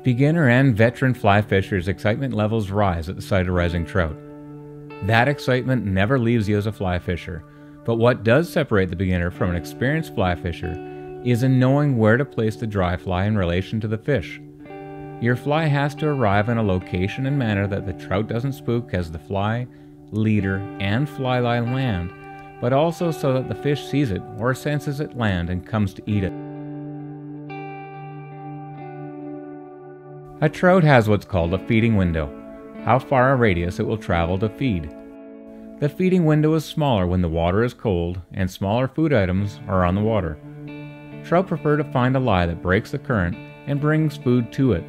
Beginner and veteran fly fishers' excitement levels rise at the sight of rising trout. That excitement never leaves you as a fly fisher, but what does separate the beginner from an experienced fly fisher is in knowing where to place the dry fly in relation to the fish. Your fly has to arrive in a location and manner that the trout doesn't spook as the fly, leader, and fly line land, but also so that the fish sees it or senses it land and comes to eat it. A trout has what's called a feeding window, how far a radius it will travel to feed. The feeding window is smaller when the water is cold and smaller food items are on the water. Trout prefer to find a lie that breaks the current and brings food to it.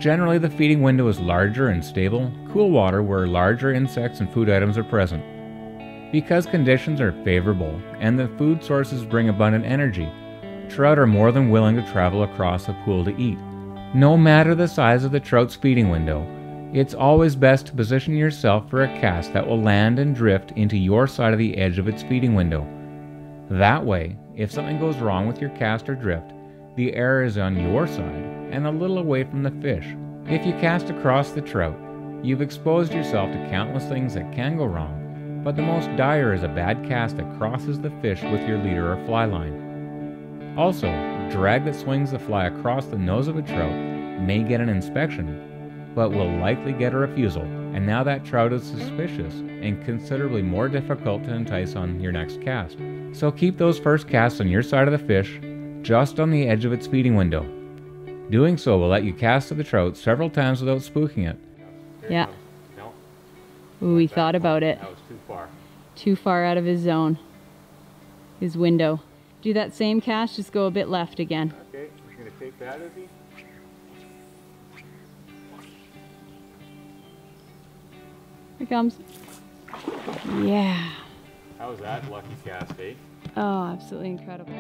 Generally, the feeding window is larger in stable, cool water where larger insects and food items are present. Because conditions are favorable and the food sources bring abundant energy, trout are more than willing to travel across a pool to eat. No matter the size of the trout's feeding window, it's always best to position yourself for a cast that will land and drift into your side of the edge of its feeding window. That way, if something goes wrong with your cast or drift, the error is on your side and a little away from the fish. If you cast across the trout, you've exposed yourself to countless things that can go wrong, but the most dire is a bad cast that crosses the fish with your leader or fly line. Also, drag that swings the fly across the nose of a trout may get an inspection, but will likely get a refusal, and now that trout is suspicious and considerably more difficult to entice on your next cast. So keep those first casts on your side of the fish, just on the edge of its feeding window. Doing so will let you cast to the trout several times without spooking it. Yeah. Ooh, he thought about it. That was too far. Too far out of his zone. His window. Do that same cast, just go a bit left again. Okay, we're going to take that, is he? Here comes. Yeah. How was that lucky cast, eh? Oh, absolutely incredible.